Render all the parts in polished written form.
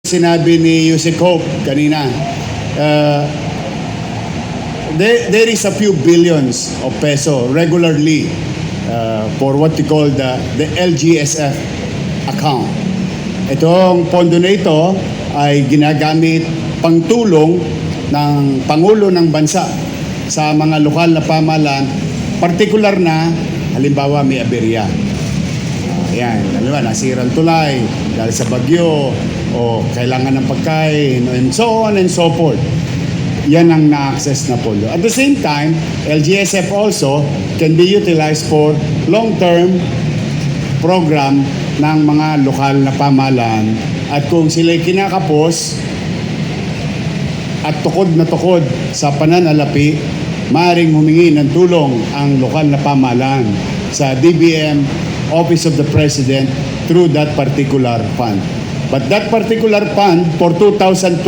Sinabi ni Yusek Hope kanina, there is a few billions of peso regularly for what we call the LGSF account. Itong pondo na ito ay ginagamit pangtulong ng Pangulo ng Bansa sa mga lokal na pamahalaan, partikular na halimbawa may aberya. Yan, halimbawa nasira ang tulay dahil sa bagyo o kailangan ng pagkain and so on and so forth. Yan ang na-access na pondo. At the same time, LGSF also can be utilized for long-term program ng mga lokal na pamahalaan. At kung sila'y kinakapos at tukod na tukod sa pananalapi, maaaring humingi ng tulong ang lokal na pamahalaan sa DBM, Office of the President, through that particular fund. But that particular fund for 2026,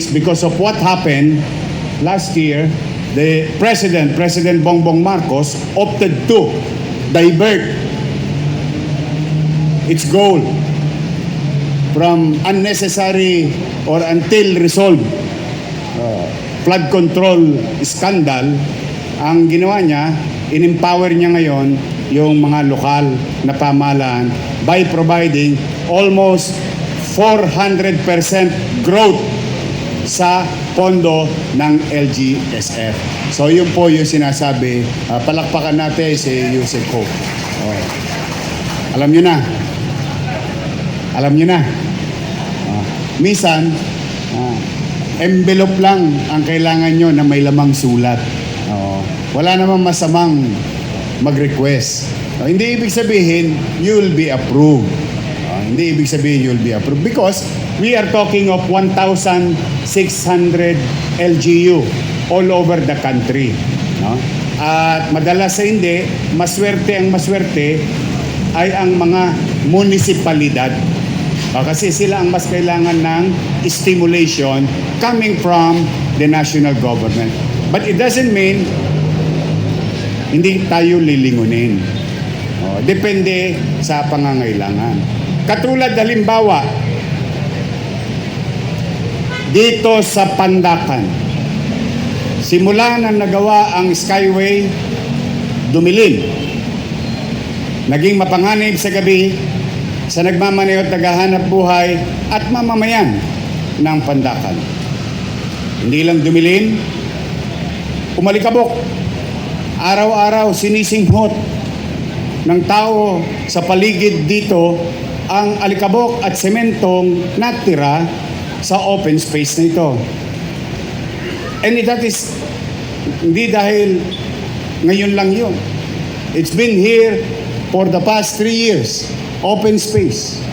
because of what happened last year, the President Bongbong Marcos, opted to divert its goal from unnecessary or until resolved flood control scandal. Ang ginawa niya, in-empower niya ngayon yung mga lokal na pamahalaan by providing almost 400% growth sa pondo ng LGSF. So yun po yung sinasabi, palakpakan natin si Yusek Hope. Alam nyo na. Alam nyo na. Minsan, envelope lang ang kailangan nyo na may lamang sulat. Wala namang masamang mag-request. Hindi ibig sabihin, you'll be approved. Hindi ibig sabihin you'll be approved because we are talking of 1,600 LGU all over the country. No? At madalas sa hindi, maswerte ay ang mga munisipalidad. Kasi sila ang mas kailangan ng stimulation coming from the national government. But it doesn't mean hindi tayo lilingunin. Depende sa pangangailangan. Katulad halimbawa, dito sa Pandacan, simula nang nagawa ang Skyway, dumilim. Naging mapanganib sa gabi sa nagmamaneho at naghahanap buhay at mamamayan ng Pandacan. Hindi lang dumilim, umalikabok. Araw-araw sinisinghot ng tao sa paligid dito ang alikabok at sementong natira sa open space na ito. And that is hindi dahil ngayon lang yun. It's been here for the past 3 years. Open space.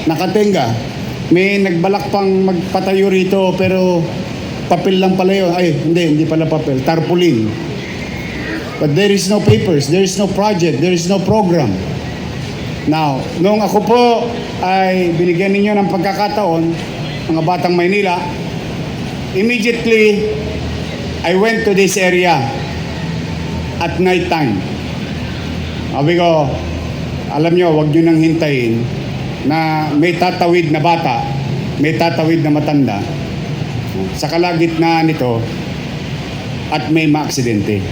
Nakatenga. May nagbalak pang magpatayo rito pero papel lang pala yun. Ay, hindi pala papel. Tarpaulin. But there is no papers. There is no project. There is no program. Now, nung ako po ay binigyan ninyo ng pagkakataon, mga batang Maynila, immediately, I went to this area at night time. Sabi ko, alam nyo, huwag nyo nang hintayin na may tatawid na bata, may tatawid na matanda sa kalagitnaan nito at may maaksidente.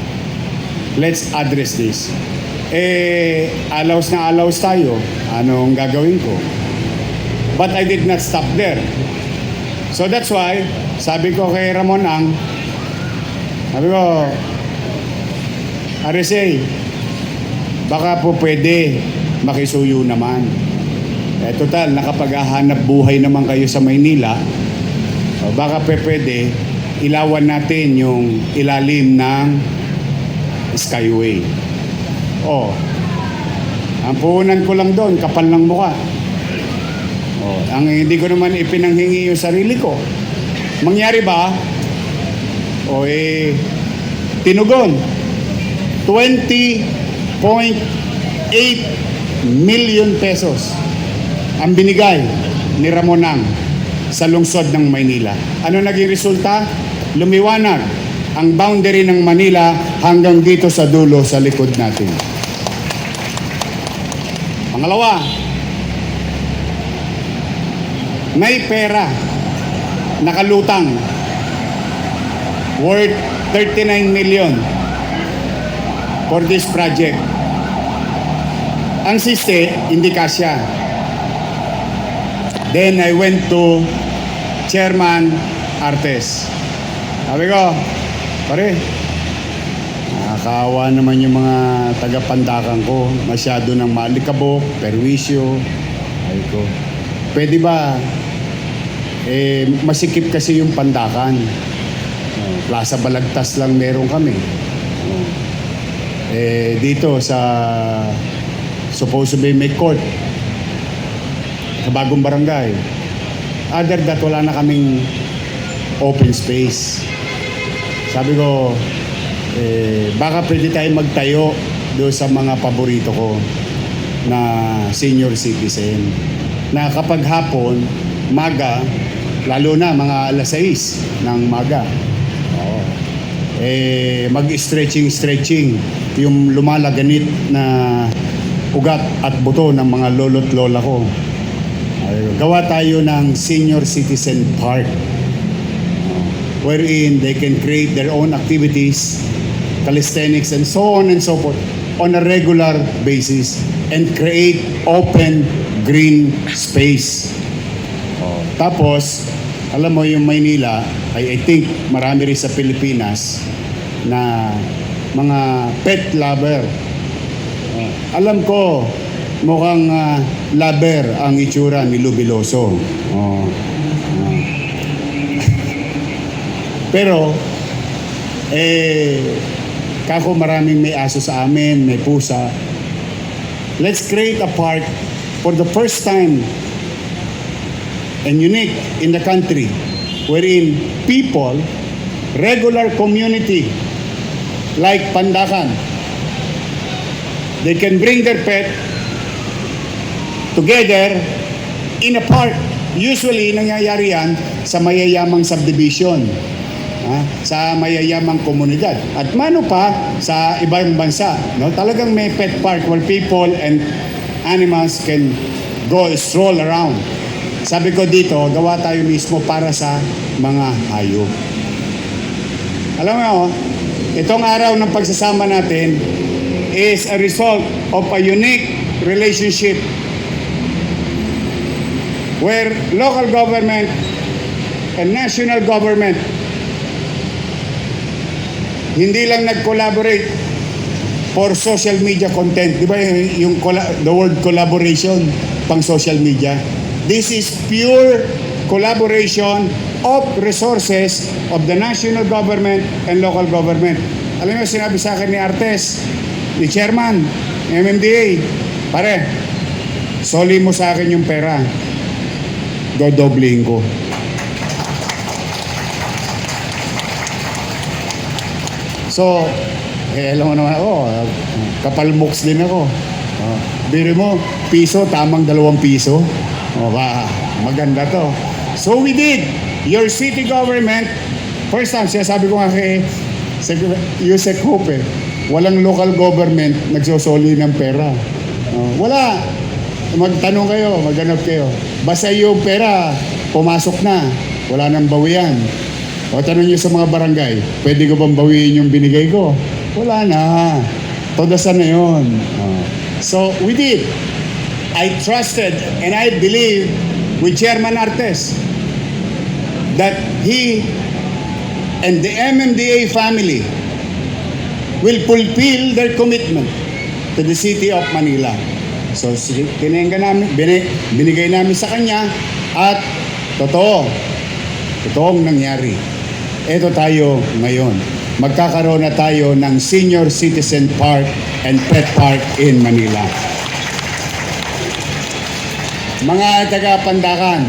Let's address this. Alaws na alaws tayo. Anong gagawin ko? But I did not stop there. So that's why, sabi ko kay Ramon Ang, sabi ko, RSA, baka po pwede makisuyo naman. Total, nakapaghahanap buhay naman kayo sa Maynila. Baka pwede, ilawan natin yung ilalim ng Skyway. Ang puhunan ko lang doon, kapal ng mukha. Ang hindi ko naman ipinanghingi yung sarili ko. Mangyari ba? Tinugon. 20.8 million pesos ang binigay ni Ramonang sa lungsod ng Maynila. Ano naging resulta? Lumiwanag ang boundary ng Manila hanggang dito sa dulo sa likod natin. Pangalawa, may pera nakalutang worth 39 million for this project. Ang siste, hindi kasya. Then I went to Chairman Artes. Sabi ko, pare, nakakaawa naman yung mga taga-Pandakan ko. Masyado ng malikabok, perwisyo. Sabi ko, pwede ba? Masikip kasi yung Pandakan. Plaza Balagtas lang meron kami. Dito sa supposed to be may court sa bagong barangay. Other that, wala na kaming open space. Sabi ko, baka pwede tayo magtayo doon sa mga paborito ko na senior citizen. Na kapag hapon, maga, lalo na mga alas 6 ng maga, mag-stretching yung lumalaganit na ugat at buto ng mga lolo't lola ko. Gawa tayo ng senior citizen park wherein they can create their own activities, calisthenics and so on and so forth on a regular basis and create open green space. Tapos, alam mo yung Maynila, I think marami rin sa Pilipinas na mga pet lover. Alam ko, mukhang lover ang itsura ni Lubiloso. Pero, kako maraming may aso sa amin, may pusa. Let's create a park for the first time and unique in the country wherein people, regular community like Pandakan, they can bring their pet together in a park. Usually, nangyayari yan sa mayayamang subdivision, sa mayayamang komunidad. At mano pa sa ibang bansa, no? Talagang may pet park where people and animals can go stroll around. Sabi ko dito, gawa tayo mismo para sa mga hayop. Alam mo, itong araw ng pagsasama natin is a result of a unique relationship where local government and national government hindi lang nag-collaborate for social media content. Di ba yung the word collaboration pang social media? This is pure collaboration of resources of the national government and local government. Alam mo, sinabi sa akin ni Artes, ni Chairman, MMDA, pare, soli mo sa akin yung pera. Dodoblihin ko. So, alam mo naman ako, kapalmoks din ako. Biro mo, piso, tamang 2 piso. Maganda to. So we did. Your city government, first time, sabi ko nga kay Yusek Hope, walang local government nagsosoli ng pera. Wala. Magtanong kayo, maghanap kayo. Basta yung pera, pumasok na. Wala nang bawian. O tanong nyo sa mga barangay, pwede ko bang bawiin yung binigay ko? Wala na. Todasan na yun. So we did. I trusted and I believe with Chairman Artes that he and the MMDA family will fulfill their commitment to the city of Manila. So, binigay namin sa kanya at totoong nangyari. Ito tayo ngayon. Magkakaroon na tayo ng Senior Citizen Park and Pet Park in Manila. Mga taga-Pandakan,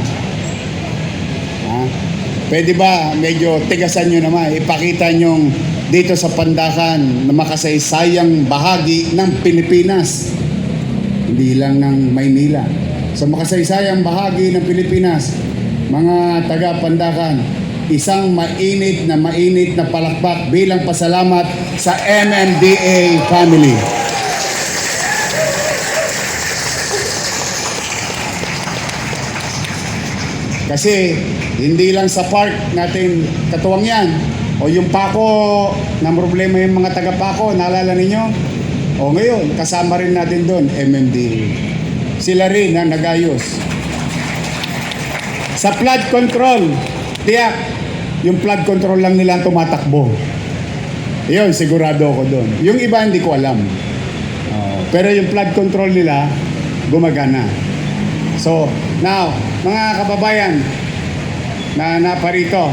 pwede ba medyo tigasan nyo naman, ipakita nyo dito sa Pandakan na makasaysayang bahagi ng Pilipinas, hindi lang ng Maynila. Sa makasaysayang bahagi ng Pilipinas, mga taga-Pandakan, isang mainit na palakpak bilang pasalamat sa MMDA family. Kasi hindi lang sa park natin katuwang yan. O yung Paco, na problema yung mga taga Paco, naalala ninyo? O ngayon, kasama rin natin doon, MMDA. Sila rin na nagayos. Sa flood control, tiyak, yung flood control lang nila tumatakbo. Yun, sigurado ako doon. Yung iba hindi ko alam. Pero yung flood control nila, gumagana. So, now, mga kababayan na naparito,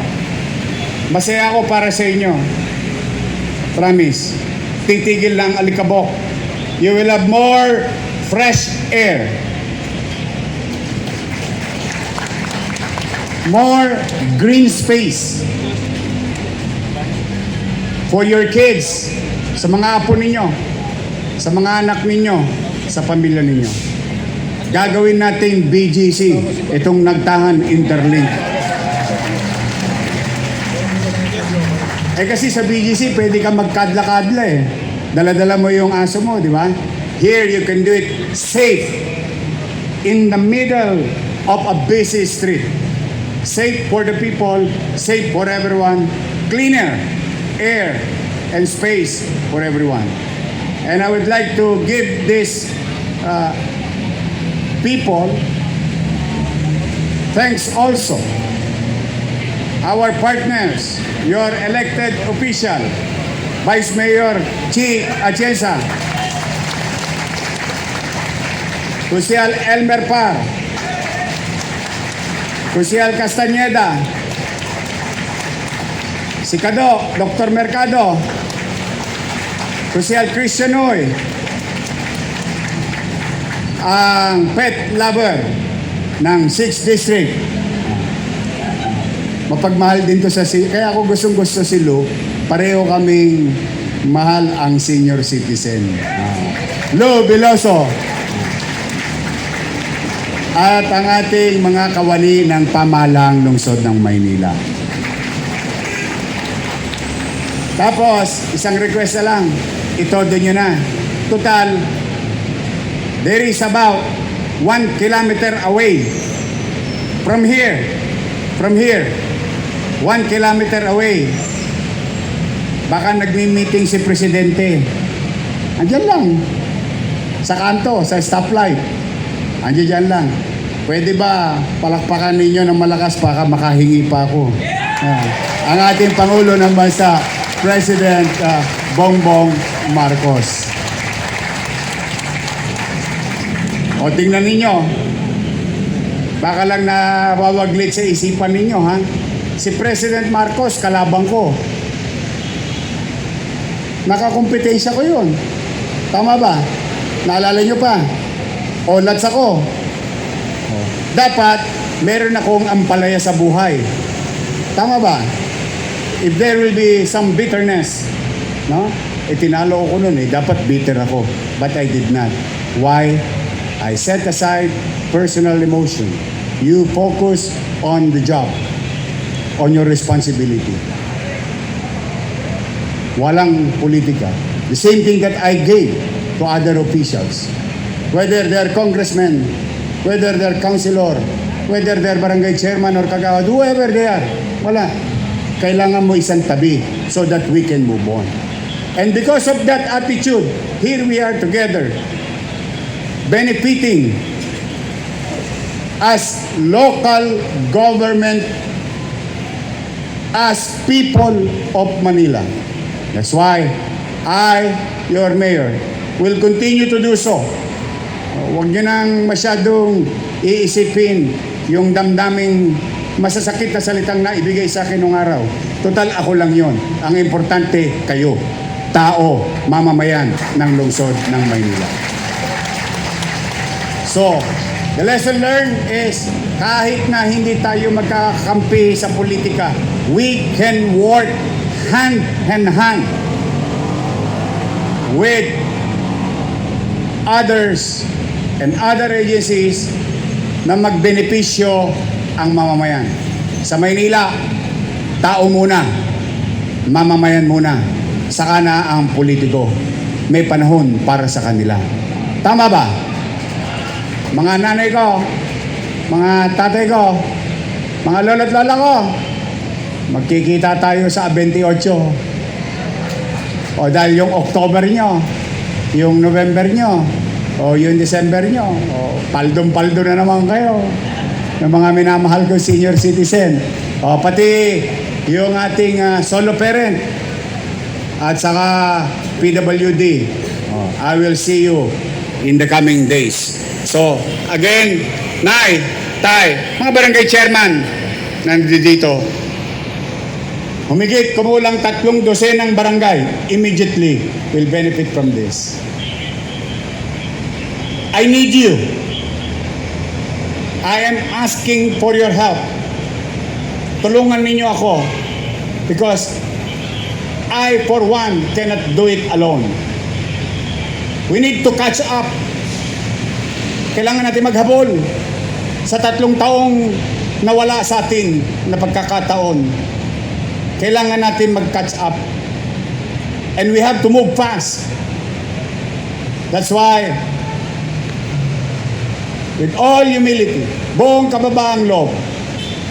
masaya ako para sa inyo. Promise. Titigil lang alikabok. You will have more fresh air. More green space for your kids, sa mga apo ninyo, sa mga anak ninyo, sa pamilya ninyo. Gagawin natin BGC, itong Nagtahan Interlink. Kasi sa BGC, pwede ka magkadla-kadla eh. Dala-dala mo yung aso mo, di ba? Here, you can do it safe. In the middle of a busy street. Safe for the people, safe for everyone, cleaner air and space for everyone. And I would like to give this people thanks also. Our partners, your elected official, Vice Mayor Chi Atienza, Kusiyal Elmer Par, Kusiyal Castañeda, si Kado, Dr. Mercado, Kusiyal Christian Uy, ang pet lover ng 6th District. Mapagmahal din to kaya ako gustong-gusto si Lou, pareho kaming mahal ang senior citizen. Lou Veloso. At ang ating mga kawani ng pamahalang lungsod ng Maynila. Tapos, isang request na lang, itodo nyo na. Total, there is about 1 kilometer away from here, 1 kilometer away. Baka nagmi-meeting si Presidente. Andiyan lang. Sa kanto, sa stoplight. Andiyan lang. Pwede ba palakpakan ninyo ng malakas baka makahingi pa ako? Ang ating Pangulo ng Bansa, President Bongbong Marcos. O tingnan ninyo. Baka lang nawawaglit sa isipan ninyo, ha? Si President Marcos, kalabang ko. Nakakompetensya ko yun. Tama ba? Naalala nyo pa? O lats ako. Dapat, meron akong ampalaya sa buhay. Tama ba? If there will be some bitterness, no? Tinalo ko nun eh. Dapat bitter ako. But I did not. Why? I set aside personal emotion. You focus on the job, on your responsibility. Walang politika. The same thing that I gave to other officials. Whether they're congressmen, whether they're councilor, whether they're barangay chairman or kagawad, whoever they are, wala. Kailangan mo isang tabi so that we can move on. And because of that attitude, here we are together, benefiting as local government, as people of Manila. That's why I, your mayor, will continue to do so. Huwag nyo nang masyadong iisipin yung damdaming masasakit na salitang na ibigay sa akin nung araw. Total, ako lang yon. Ang importante, kayo. Tao, mamamayan ng lungsod ng Maynila. So, the lesson learned is kahit na hindi tayo magkakampi sa politika, we can work hand in hand with others and other agencies na magbenepisyo ang mamamayan. Sa Maynila, tao muna, mamamayan muna, saka na ang politiko. May panahon para sa kanila. Tama ba? Mga nanay ko, mga tatay ko, Mga lolo't lola ko, magkikita tayo sa 28. O dahil yung October nyo, yung November nyo, o yung December nyo, o paldong-paldo na naman kayo ng mga minamahal ko senior citizen. O pati yung ating solo parent at saka PWD. O, I will see you in the coming days. So, again, Nay, Tay, mga barangay chairman nandito, humigit kumulang 3 dosenang barangay immediately will benefit from this. I need you. I am asking for your help. Tulungan ninyo ako because I, for one, cannot do it alone. We need to catch up. Kailangan natin maghabol sa 3 taong nawala sa atin na pagkakataon. Kailangan natin mag-catch up. And we have to move fast. That's why, with all humility, buong kababaang loob,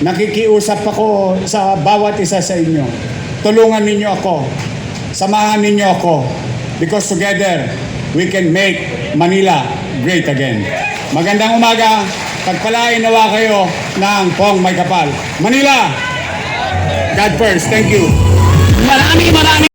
nakikiusap ako sa bawat isa sa inyo. Tulungan ninyo ako. Samahan ninyo ako. Because together, we can make Manila great again. Magandang umaga. Pagpalain nawa kayo ng Pong May Kapal. Manila! God first. Thank you. Maraming